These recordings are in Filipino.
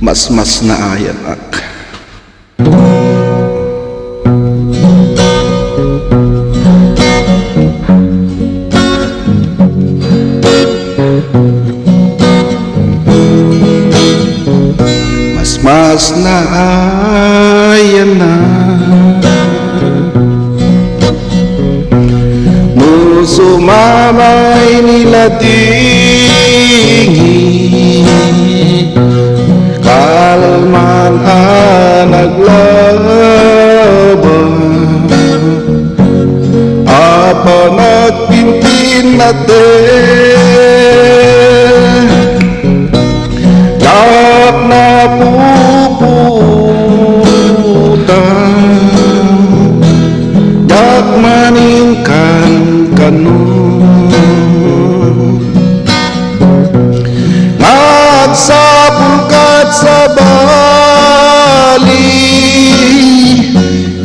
mas na ayan ak. Mas na ayan na sumamay nila dingi kalman naglaban apa nagpintin natin yak na puputan yak maningkan nagsapulkat sa bali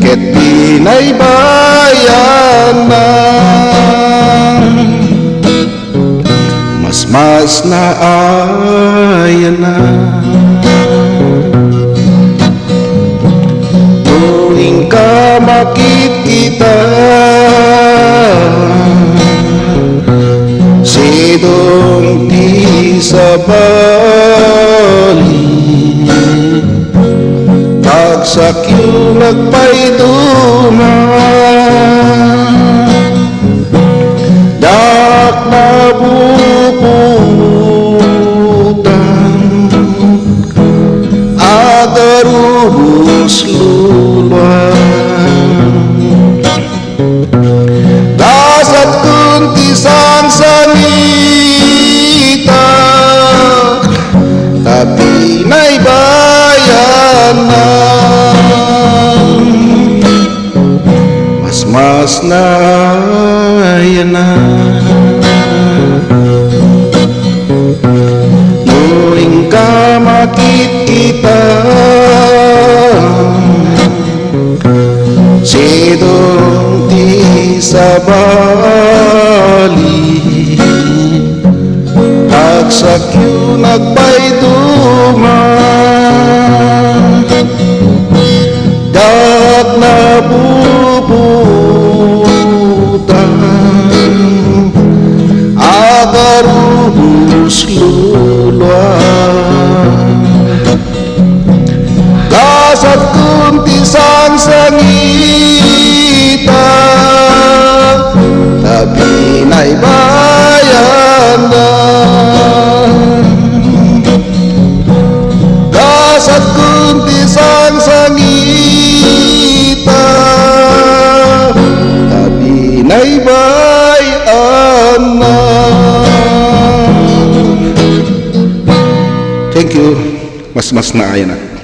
ket pinay bayan na mas na ayan na tuwing ka makikita sidong di sa bali tagsakyo nagpaiduman dak na bubutan agarubos luluan dasat kuntisang sangita tapi na'y bayan na mas na ayan na tuwing ka makikita sidong di sa bali tagsakyo nagpaiduman dak na bubutan agarubos luluan dasat kuntisang sangita tapi na'y bayan na dasat kuntisang sangita tapi na'y bayan na. Thank you. Mas na ayan na.